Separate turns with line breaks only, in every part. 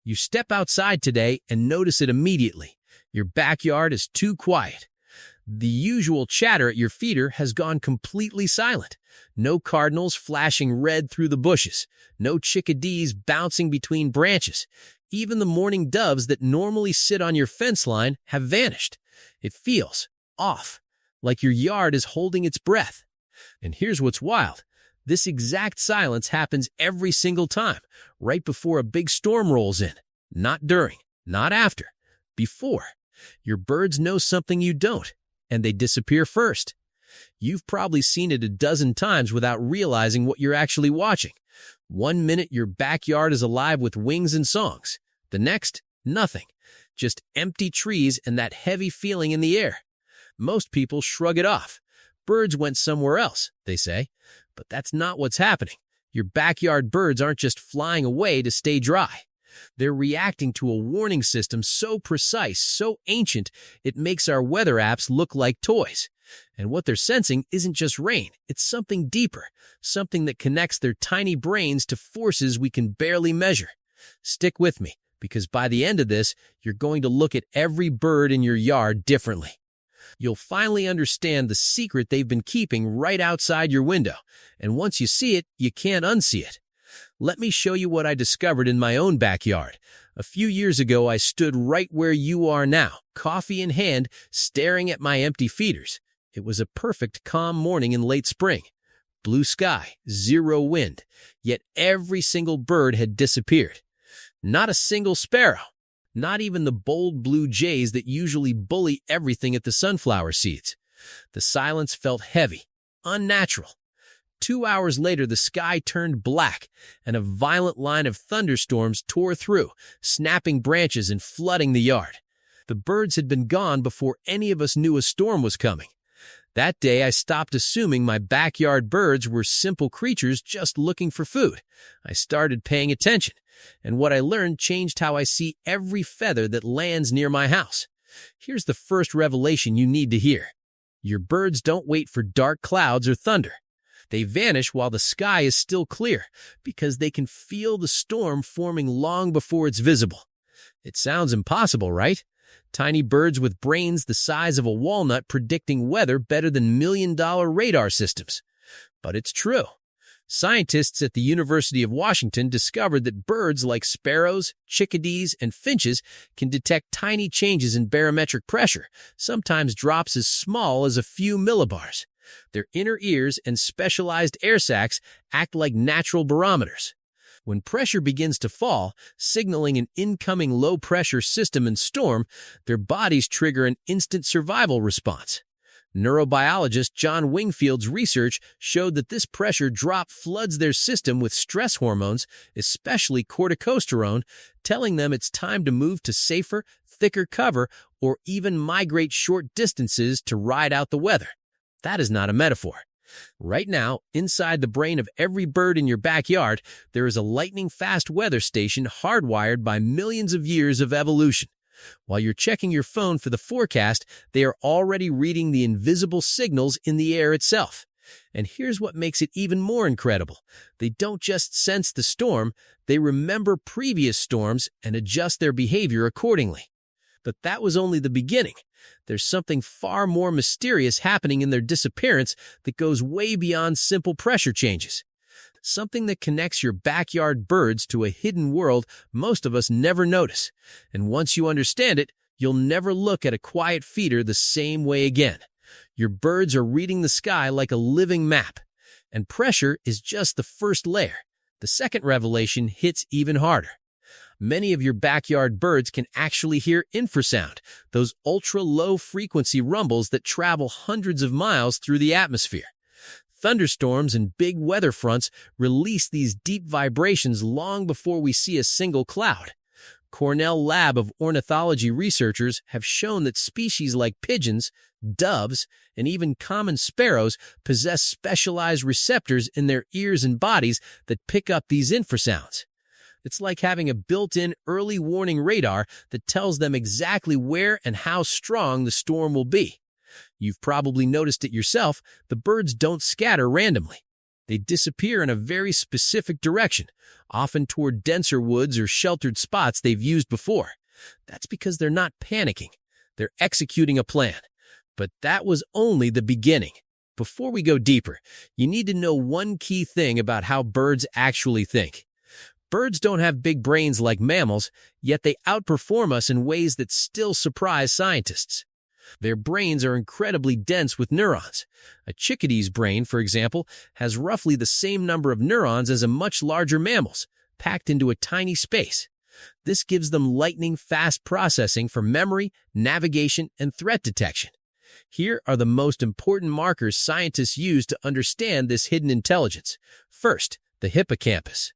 You step outside today and notice it immediately. Your backyard is too quiet. The usual chatter at your feeder has gone completely silent. No cardinals flashing red through the bushes. No chickadees bouncing between branches. Even the mourning doves that normally sit on your fence line have vanished. It feels off, like your yard is holding its breath. And here's what's wild. This exact silence happens every single time, right before a big storm rolls in. Not during, not after, before. Your birds know something you don't, and they disappear first. You've probably seen it a dozen times without realizing what you're actually watching. One minute your backyard is alive with wings and songs. The next, nothing. Just empty trees and that heavy feeling in the air. Most people shrug it off. Birds went somewhere else, they say. But that's not what's happening. Your backyard birds aren't just flying away to stay dry. They're reacting to a warning system so precise, so ancient, it makes our weather apps look like toys. And what they're sensing isn't just rain, it's something deeper, something that connects their tiny brains to forces we can barely measure. Stick with me, because by the end of this, you're going to look at every bird in your yard differently. You'll finally understand the secret they've been keeping right outside your window, and once you see it, you can't unsee it. Let me show you what I discovered in my own backyard. A few years ago, I stood right where you are now, coffee in hand, staring at my empty feeders. It was a perfect, calm morning in late spring. Blue sky, zero wind, yet every single bird had disappeared. Not a single sparrow. Not even the bold blue jays that usually bully everything at the sunflower seeds. The silence felt heavy, unnatural. 2 hours later, the sky turned black, and a violent line of thunderstorms tore through, snapping branches and flooding the yard. The birds had been gone before any of us knew a storm was coming. That day, I stopped assuming my backyard birds were simple creatures just looking for food. I started paying attention, and what I learned changed how I see every feather that lands near my house. Here's the first revelation you need to hear. Your birds don't wait for dark clouds or thunder. They vanish while the sky is still clear, because they can feel the storm forming long before it's visible. It sounds impossible, right? Tiny birds with brains the size of a walnut predicting weather better than million-dollar radar systems. But it's true. Scientists at the University of Washington discovered that birds like sparrows, chickadees, and finches can detect tiny changes in barometric pressure, sometimes drops as small as a few millibars. Their inner ears and specialized air sacs act like natural barometers. When pressure begins to fall, signaling an incoming low-pressure system and storm, their bodies trigger an instant survival response. Neurobiologist John Wingfield's research showed that this pressure drop floods their system with stress hormones, especially corticosterone, telling them it's time to move to safer, thicker cover or even migrate short distances to ride out the weather. That is not a metaphor. Right now, inside the brain of every bird in your backyard, there is a lightning-fast weather station hardwired by millions of years of evolution. While you're checking your phone for the forecast, they are already reading the invisible signals in the air itself. And here's what makes it even more incredible. They don't just sense the storm, they remember previous storms and adjust their behavior accordingly. But that was only the beginning. There's something far more mysterious happening in their disappearance that goes way beyond simple pressure changes. Something that connects your backyard birds to a hidden world most of us never notice. And once you understand it, you'll never look at a quiet feeder the same way again. Your birds are reading the sky like a living map. And pressure is just the first layer. The second revelation hits even harder. Many of your backyard birds can actually hear infrasound, those ultra-low frequency rumbles that travel hundreds of miles through the atmosphere. Thunderstorms and big weather fronts release these deep vibrations long before we see a single cloud. Cornell Lab of Ornithology researchers have shown that species like pigeons, doves, and even common sparrows possess specialized receptors in their ears and bodies that pick up these infrasounds. It's like having a built-in early warning radar that tells them exactly where and how strong the storm will be. You've probably noticed it yourself, the birds don't scatter randomly. They disappear in a very specific direction, often toward denser woods or sheltered spots they've used before. That's because they're not panicking. They're executing a plan. But that was only the beginning. Before we go deeper, you need to know one key thing about how birds actually think. Birds don't have big brains like mammals, yet they outperform us in ways that still surprise scientists. Their brains are incredibly dense with neurons. A chickadee's brain, for example, has roughly the same number of neurons as a much larger mammal's, packed into a tiny space. This gives them lightning-fast processing for memory, navigation, and threat detection. Here are the most important markers scientists use to understand this hidden intelligence. First, the hippocampus.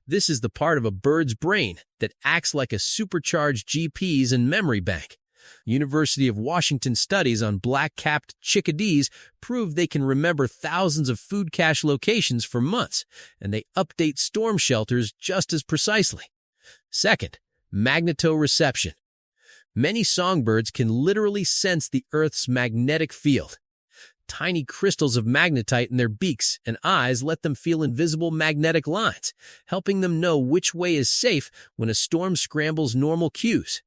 This is the part of a bird's brain that acts like a supercharged GPS and memory bank. University of Washington studies on black-capped chickadees prove they can remember thousands of food cache locations for months, and they update storm shelters just as precisely. Second, magnetoreception. Many songbirds can literally sense the Earth's magnetic field. Tiny crystals of magnetite in their beaks and eyes let them feel invisible magnetic lines, helping them know which way is safe when a storm scrambles normal cues.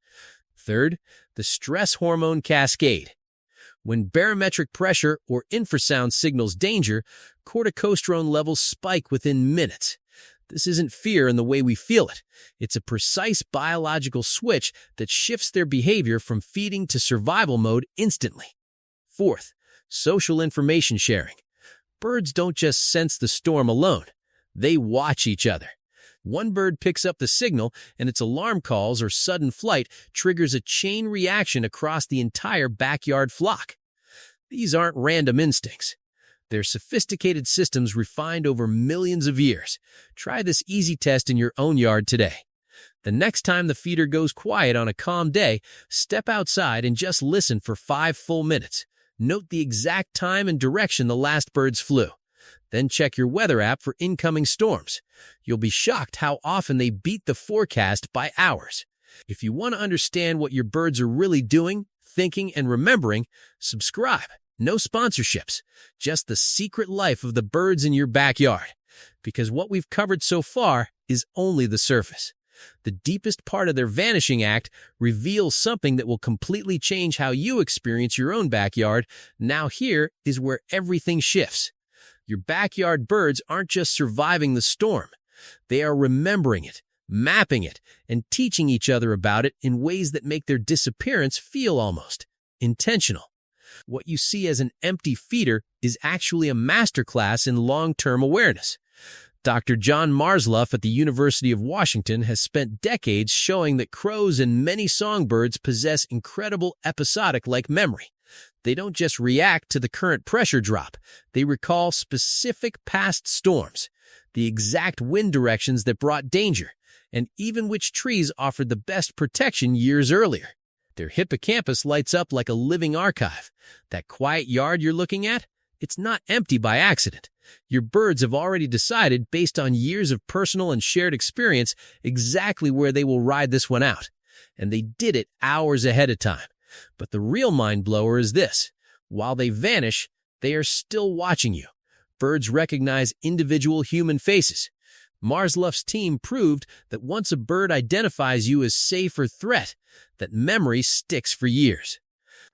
Third, the stress hormone cascade. When barometric pressure or infrasound signals danger, corticosterone levels spike within minutes. This isn't fear in the way we feel it. It's a precise biological switch that shifts their behavior from feeding to survival mode instantly. Fourth, social information sharing. Birds don't just sense the storm alone. They watch each other. One bird picks up the signal, and its alarm calls or sudden flight triggers a chain reaction across the entire backyard flock. These aren't random instincts. They're sophisticated systems refined over millions of years. Try this easy test in your own yard today. The next time the feeder goes quiet on a calm day, step outside and just listen for 5 full minutes. Note the exact time and direction the last birds flew. Then check your weather app for incoming storms. You'll be shocked how often they beat the forecast by hours. If you want to understand what your birds are really doing, thinking, and remembering, subscribe. No sponsorships, just the secret life of the birds in your backyard. Because what we've covered so far is only the surface. The deepest part of their vanishing act reveals something that will completely change how you experience your own backyard. Now here is where everything shifts. Your backyard birds aren't just surviving the storm. They are remembering it, mapping it, and teaching each other about it in ways that make their disappearance feel almost intentional. What you see as an empty feeder is actually a masterclass in long-term awareness. Dr. John Marsluff at the University of Washington has spent decades showing that crows and many songbirds possess incredible episodic-like memory. They don't just react to the current pressure drop. They recall specific past storms, the exact wind directions that brought danger, and even which trees offered the best protection years earlier. Their hippocampus lights up like a living archive. That quiet yard you're looking at? It's not empty by accident. Your birds have already decided, based on years of personal and shared experience, exactly where they will ride this one out. And they did it hours ahead of time. But the real mind-blower is this. While they vanish, they are still watching you. Birds recognize individual human faces. Marsluff's team proved that once a bird identifies you as safe or threat, that memory sticks for years.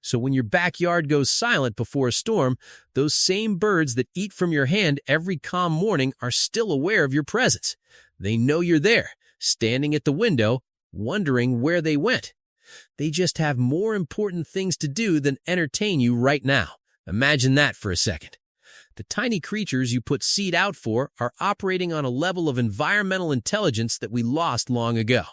So when your backyard goes silent before a storm, those same birds that eat from your hand every calm morning are still aware of your presence. They know you're there, standing at the window, wondering where they went. They just have more important things to do than entertain you right now. Imagine that for a second. The tiny creatures you put seed out for are operating on a level of environmental intelligence that we lost long ago.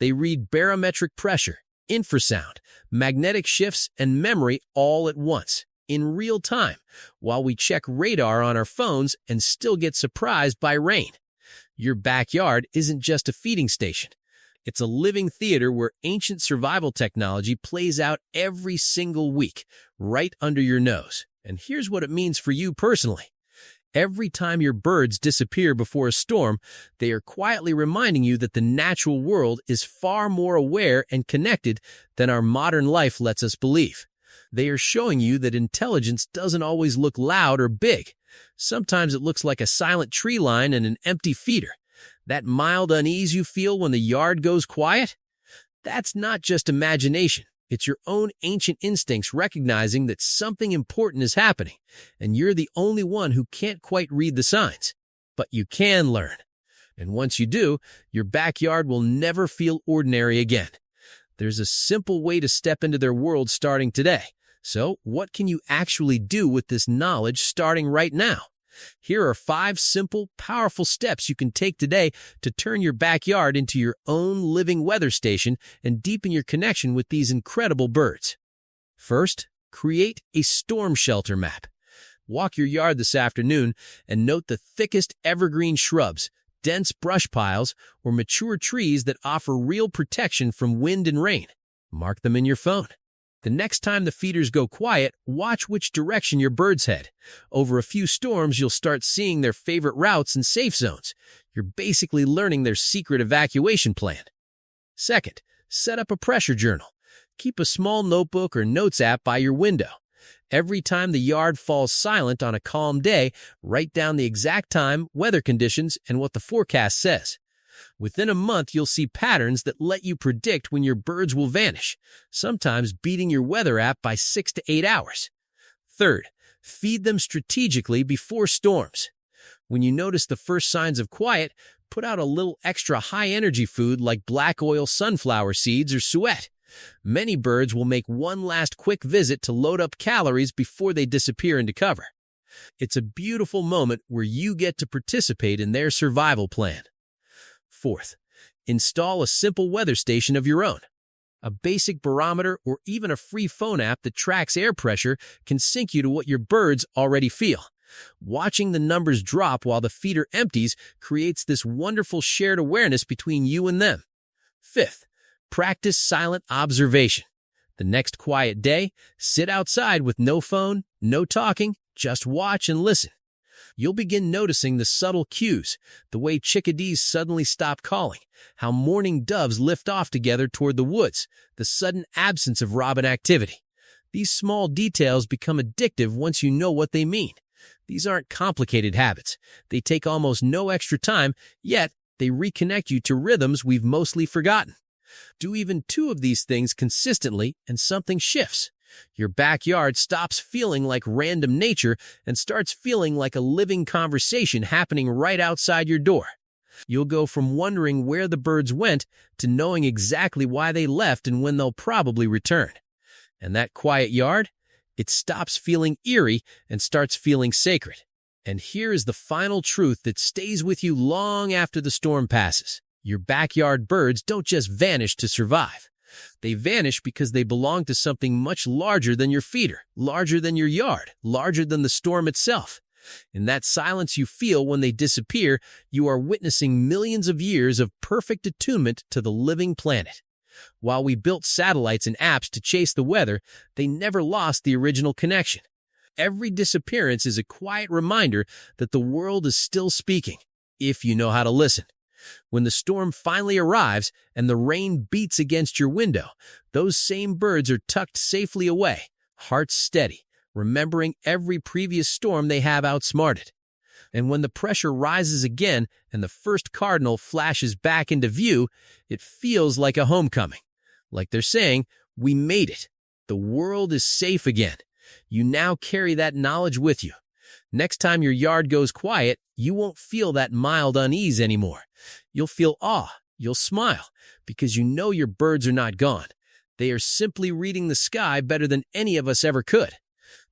They read barometric pressure, infrasound, magnetic shifts, and memory all at once, in real time, while we check radar on our phones and still get surprised by rain. Your backyard isn't just a feeding station. It's a living theater where ancient survival technology plays out every single week, right under your nose. And here's what it means for you personally. Every time your birds disappear before a storm, they are quietly reminding you that the natural world is far more aware and connected than our modern life lets us believe. They are showing you that intelligence doesn't always look loud or big. Sometimes it looks like a silent tree line and an empty feeder. That mild unease you feel when the yard goes quiet? That's not just imagination. It's your own ancient instincts recognizing that something important is happening, and you're the only one who can't quite read the signs. But you can learn. And once you do, your backyard will never feel ordinary again. There's a simple way to step into their world starting today. So, what can you actually do with this knowledge starting right now? Here are 5 simple, powerful steps you can take today to turn your backyard into your own living weather station and deepen your connection with these incredible birds. First, create a storm shelter map. Walk your yard this afternoon and note the thickest evergreen shrubs, dense brush piles, or mature trees that offer real protection from wind and rain. Mark them in your phone. The next time the feeders go quiet, watch which direction your birds head. Over a few storms, you'll start seeing their favorite routes and safe zones. You're basically learning their secret evacuation plan. Second, set up a pressure journal. Keep a small notebook or notes app by your window. Every time the yard falls silent on a calm day, write down the exact time, weather conditions, and what the forecast says. Within a month, you'll see patterns that let you predict when your birds will vanish, sometimes beating your weather app by 6 to 8 hours. Third, feed them strategically before storms. When you notice the first signs of quiet, put out a little extra high-energy food like black oil sunflower seeds or suet. Many birds will make one last quick visit to load up calories before they disappear into cover. It's a beautiful moment where you get to participate in their survival plan. Fourth, install a simple weather station of your own. A basic barometer or even a free phone app that tracks air pressure can sync you to what your birds already feel. Watching the numbers drop while the feeder empties creates this wonderful shared awareness between you and them. Fifth, practice silent observation. The next quiet day, sit outside with no phone, no talking, just watch and listen. You'll begin noticing the subtle cues, the way chickadees suddenly stop calling, how morning doves lift off together toward the woods, the sudden absence of robin activity. These small details become addictive once you know what they mean. These aren't complicated habits. They take almost no extra time, yet they reconnect you to rhythms we've mostly forgotten. Do even 2 of these things consistently and something shifts. Your backyard stops feeling like random nature and starts feeling like a living conversation happening right outside your door. You'll go from wondering where the birds went to knowing exactly why they left and when they'll probably return. And that quiet yard? It stops feeling eerie and starts feeling sacred. And here is the final truth that stays with you long after the storm passes. Your backyard birds don't just vanish to survive. They vanish because they belong to something much larger than your feeder, larger than your yard, larger than the storm itself. In that silence you feel when they disappear, you are witnessing millions of years of perfect attunement to the living planet. While we built satellites and apps to chase the weather, they never lost the original connection. Every disappearance is a quiet reminder that the world is still speaking, if you know how to listen. When the storm finally arrives and the rain beats against your window, those same birds are tucked safely away, hearts steady, remembering every previous storm they have outsmarted. And when the pressure rises again and the first cardinal flashes back into view, it feels like a homecoming. Like they're saying, "We made it. The world is safe again." You now carry that knowledge with you. Next time your yard goes quiet, you won't feel that mild unease anymore. You'll feel awe. You'll smile because you know your birds are not gone. They are simply reading the sky better than any of us ever could.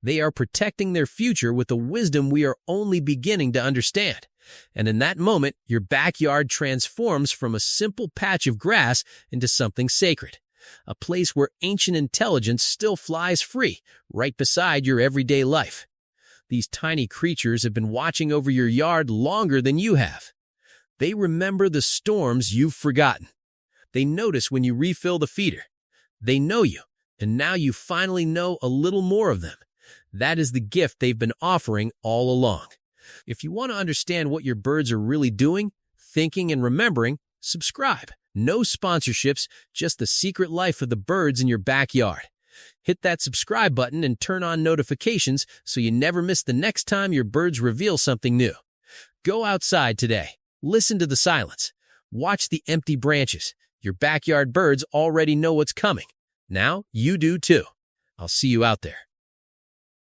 They are protecting their future with a wisdom we are only beginning to understand. And in that moment, your backyard transforms from a simple patch of grass into something sacred. A place where ancient intelligence still flies free, right beside your everyday life. These tiny creatures have been watching over your yard longer than you have. They remember the storms you've forgotten. They notice when you refill the feeder. They know you, and now you finally know a little more of them. That is the gift they've been offering all along. If you want to understand what your birds are really doing, thinking, and remembering, subscribe. No sponsorships, just the secret life of the birds in your backyard. Hit that subscribe button and turn on notifications so you never miss the next time your birds reveal something new. Go outside today. Listen to the silence. Watch the empty branches. Your backyard birds already know what's coming. Now you do too. I'll see you out there.